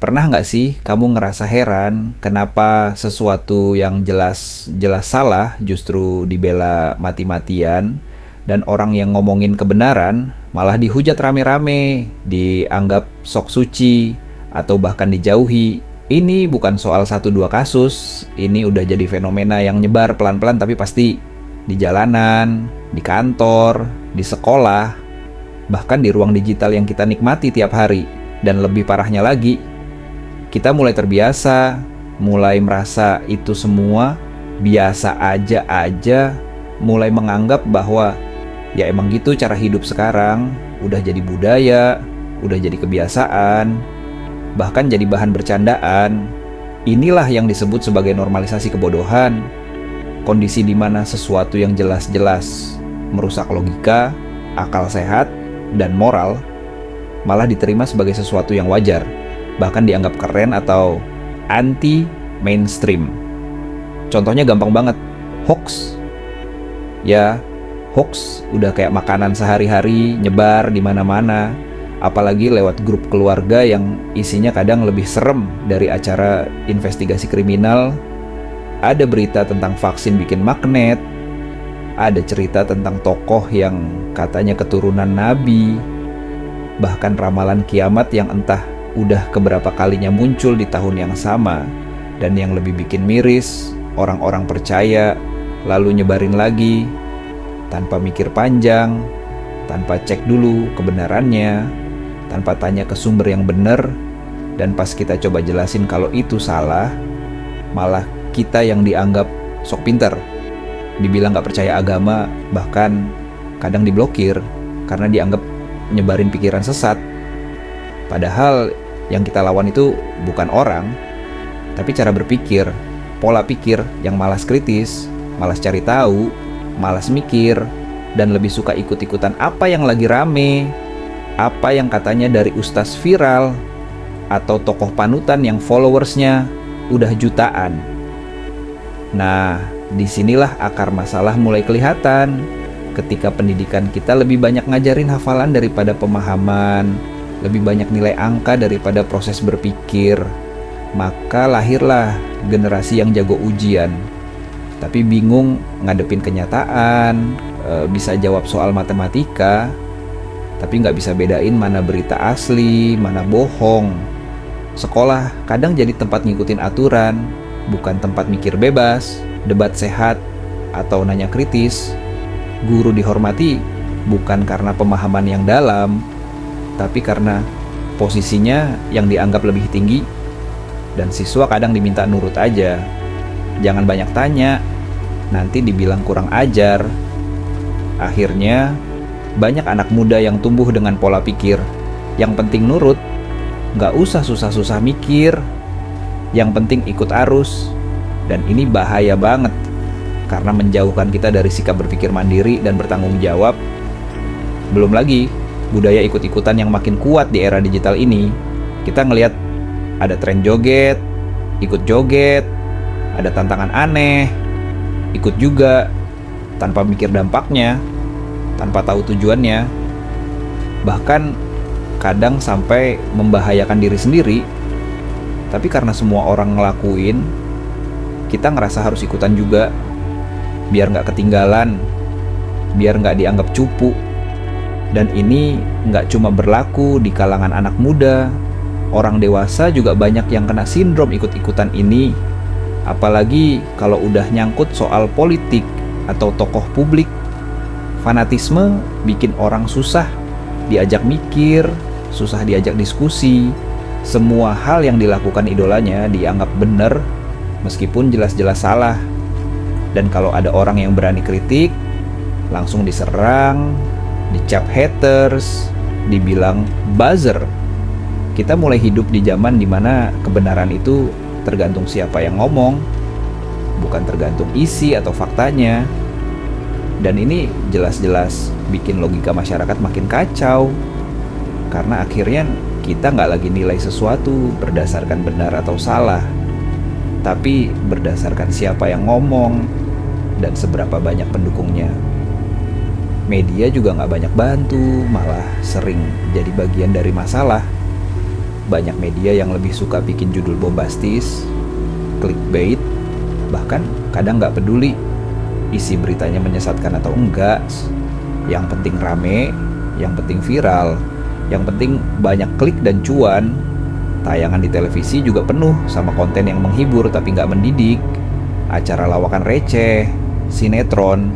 Pernah nggak sih kamu ngerasa heran kenapa sesuatu yang jelas-jelas salah justru dibela mati-matian dan orang yang ngomongin kebenaran malah dihujat rame-rame, dianggap sok suci atau bahkan dijauhi. Ini bukan soal satu dua kasus, ini udah jadi fenomena yang nyebar pelan-pelan tapi pasti di jalanan, di kantor, di sekolah, bahkan di ruang digital yang kita nikmati tiap hari. Dan lebih parahnya lagi, kita mulai terbiasa, mulai merasa itu semua biasa aja, mulai menganggap bahwa ya emang gitu cara hidup sekarang, udah jadi budaya, udah jadi kebiasaan, bahkan jadi bahan bercandaan. Inilah yang disebut sebagai normalisasi kebodohan, kondisi di mana sesuatu yang jelas-jelas merusak logika, akal sehat, dan moral malah diterima sebagai sesuatu yang wajar, bahkan dianggap keren atau anti-mainstream. Contohnya gampang banget, hoax. Ya, hoax udah kayak makanan sehari-hari, nyebar di mana-mana, apalagi lewat grup keluarga yang isinya kadang lebih serem dari acara investigasi kriminal. Ada berita tentang vaksin bikin magnet, ada cerita tentang tokoh yang katanya keturunan nabi, bahkan ramalan kiamat yang entah udah keberapa kalinya muncul di tahun yang sama. Dan yang lebih bikin miris, orang-orang percaya, lalu nyebarin lagi, tanpa mikir panjang, tanpa cek dulu kebenarannya, tanpa tanya ke sumber yang benar. Dan pas kita coba jelasin kalau itu salah, malah kita yang dianggap sok pinter, dibilang gak percaya agama, bahkan kadang diblokir karena dianggap nyebarin pikiran sesat. Padahal yang kita lawan itu bukan orang, tapi cara berpikir, pola pikir yang malas kritis, malas cari tahu, malas mikir, dan lebih suka ikut-ikutan apa yang lagi rame, apa yang katanya dari ustaz viral, atau tokoh panutan yang followersnya udah jutaan. Nah, disinilah akar masalah mulai kelihatan. Ketika pendidikan kita lebih banyak ngajarin hafalan daripada pemahaman, lebih banyak nilai angka daripada proses berpikir, maka lahirlah generasi yang jago ujian, tapi bingung ngadepin kenyataan, bisa jawab soal matematika, tapi nggak bisa bedain mana berita asli, mana bohong. Sekolah kadang jadi tempat ngikutin aturan, bukan tempat mikir bebas, debat sehat, atau nanya kritis. Guru dihormati bukan karena pemahaman yang dalam, tapi karena posisinya yang dianggap lebih tinggi. Dan siswa kadang diminta nurut aja, jangan banyak tanya, nanti dibilang kurang ajar. Akhirnya banyak anak muda yang tumbuh dengan pola pikir, yang penting nurut, gak usah susah-susah mikir, yang penting ikut arus. Dan ini bahaya banget, karena menjauhkan kita dari sikap berpikir mandiri dan bertanggung jawab. Belum lagi budaya ikut-ikutan yang makin kuat di era digital ini. Kita ngelihat ada tren joget, ikut joget, ada tantangan aneh, ikut juga, tanpa mikir dampaknya, tanpa tahu tujuannya. Bahkan kadang sampai membahayakan diri sendiri. Tapi karena semua orang ngelakuin, kita ngerasa harus ikutan juga, biar nggak ketinggalan, biar nggak dianggap cupu. Dan ini nggak cuma berlaku di kalangan anak muda, orang dewasa juga banyak yang kena sindrom ikut-ikutan ini. Apalagi kalau udah nyangkut soal politik atau tokoh publik. Fanatisme bikin orang susah diajak mikir, susah diajak diskusi. Semua hal yang dilakukan idolanya dianggap benar, meskipun jelas-jelas salah. Dan kalau ada orang yang berani kritik, langsung diserang, dicap haters, dibilang buzzer. Kita mulai hidup di zaman dimana kebenaran itu tergantung siapa yang ngomong, bukan tergantung isi atau faktanya. Dan ini jelas-jelas bikin logika masyarakat makin kacau, karena akhirnya kita nggak lagi nilai sesuatu berdasarkan benar atau salah, tapi berdasarkan siapa yang ngomong dan seberapa banyak pendukungnya. Media juga nggak banyak bantu, malah sering jadi bagian dari masalah. banyak media yang lebih suka bikin judul bombastis, clickbait, bahkan kadang nggak peduli isi beritanya menyesatkan atau enggak. Yang penting rame, yang penting viral, yang penting banyak klik dan cuan. Tayangan di televisi juga penuh sama konten yang menghibur tapi nggak mendidik. Acara lawakan receh, sinetron,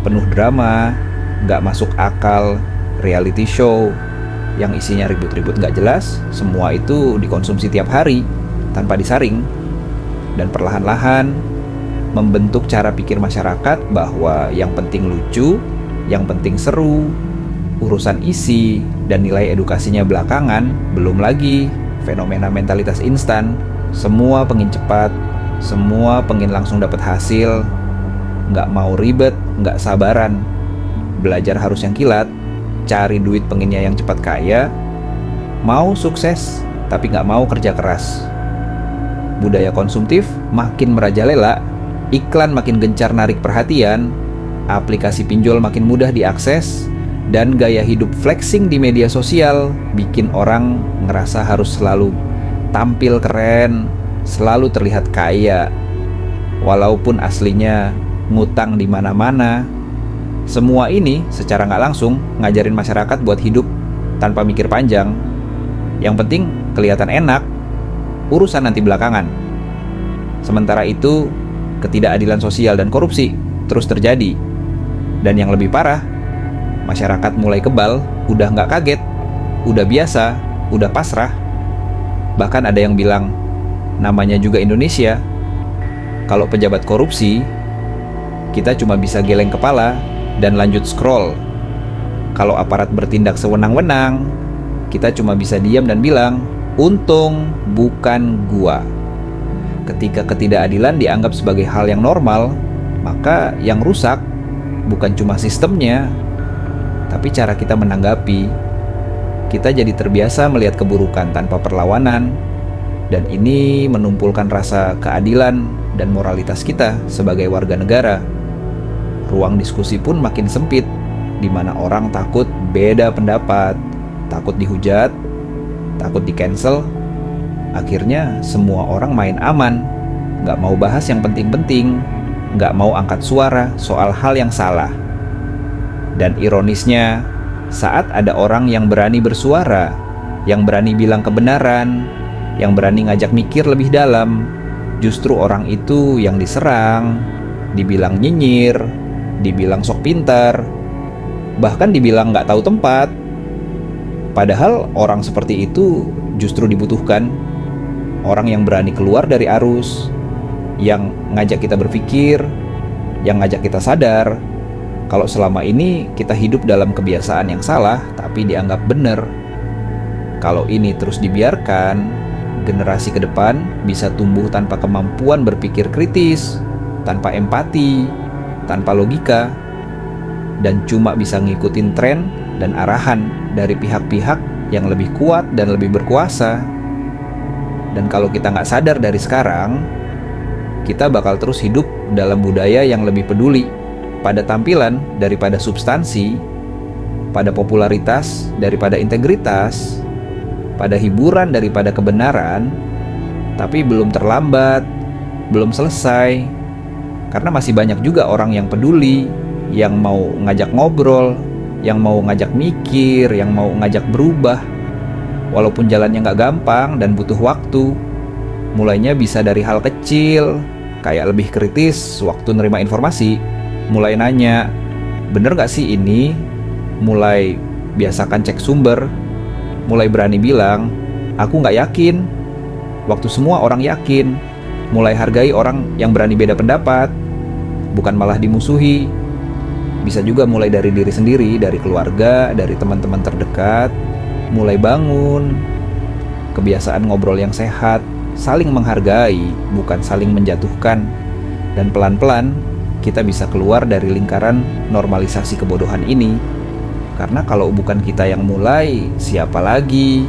penuh drama, nggak masuk akal, reality show yang isinya ribut-ribut nggak jelas. Semua itu dikonsumsi tiap hari tanpa disaring, dan perlahan-lahan membentuk cara pikir masyarakat bahwa yang penting lucu, yang penting seru, urusan isi dan nilai edukasinya belakangan. Belum lagi fenomena mentalitas instan, semua pengen cepat, semua pengen langsung dapat hasil, nggak mau ribet, nggak sabaran, belajar harus yang kilat, cari duit pengennya yang cepat kaya, mau sukses tapi nggak mau kerja keras. Budaya konsumtif makin merajalela, iklan makin gencar narik perhatian, aplikasi pinjol makin mudah diakses, dan gaya hidup flexing di media sosial bikin orang ngerasa harus selalu tampil keren, selalu terlihat kaya, walaupun aslinya ngutang di mana-mana. Semua ini secara nggak langsung ngajarin masyarakat buat hidup tanpa mikir panjang. Yang penting kelihatan enak, urusan nanti belakangan. Sementara itu, ketidakadilan sosial dan korupsi terus terjadi. Dan yang lebih parah, masyarakat mulai kebal, udah nggak kaget, udah biasa, udah pasrah. Bahkan ada yang bilang, namanya juga Indonesia, kalau pejabat korupsi, kita cuma bisa geleng kepala dan lanjut scroll. Kalau aparat bertindak sewenang-wenang, kita cuma bisa diam dan bilang, untung bukan gua. Ketika ketidakadilan dianggap sebagai hal yang normal, maka yang rusak bukan cuma sistemnya, tapi cara kita menanggapi. Kita jadi terbiasa melihat keburukan tanpa perlawanan, dan ini menumpulkan rasa keadilan dan moralitas kita sebagai warga negara. Ruang diskusi pun makin sempit, di mana orang takut beda pendapat, takut dihujat, takut di-cancel. Akhirnya semua orang main aman, nggak mau bahas yang penting-penting, nggak mau angkat suara soal hal yang salah. Dan ironisnya, saat ada orang yang berani bersuara, yang berani bilang kebenaran, yang berani ngajak mikir lebih dalam, justru orang itu yang diserang, dibilang nyinyir, dibilang sok pintar, bahkan dibilang nggak tahu tempat. Padahal orang seperti itu justru dibutuhkan. Orang yang berani keluar dari arus, yang ngajak kita berpikir, yang ngajak kita sadar kalau selama ini kita hidup dalam kebiasaan yang salah tapi dianggap benar. Kalau ini terus dibiarkan, generasi ke depan bisa tumbuh tanpa kemampuan berpikir kritis, tanpa empati, tanpa logika, dan cuma bisa ngikutin tren dan arahan dari pihak-pihak yang lebih kuat dan lebih berkuasa. Dan kalau kita nggak sadar dari sekarang, kita bakal terus hidup dalam budaya yang lebih peduli pada tampilan daripada substansi, pada popularitas daripada integritas, pada hiburan daripada kebenaran. Tapi belum terlambat, belum selesai, karena masih banyak juga orang yang peduli, yang mau ngajak ngobrol, yang mau ngajak mikir, yang mau ngajak berubah. Walaupun jalannya nggak gampang dan butuh waktu. Mulainya bisa dari hal kecil, kayak lebih kritis waktu nerima informasi, mulai nanya, bener nggak sih ini? Mulai biasakan cek sumber, mulai berani bilang, aku nggak yakin, waktu semua orang yakin. Mulai hargai orang yang berani beda pendapat, bukan malah dimusuhi. Bisa juga mulai dari diri sendiri, dari keluarga, dari teman-teman terdekat. Mulai bangun kebiasaan ngobrol yang sehat, saling menghargai, bukan saling menjatuhkan. Dan pelan-pelan kita bisa keluar dari lingkaran normalisasi kebodohan ini. Karena kalau bukan kita yang mulai, siapa lagi?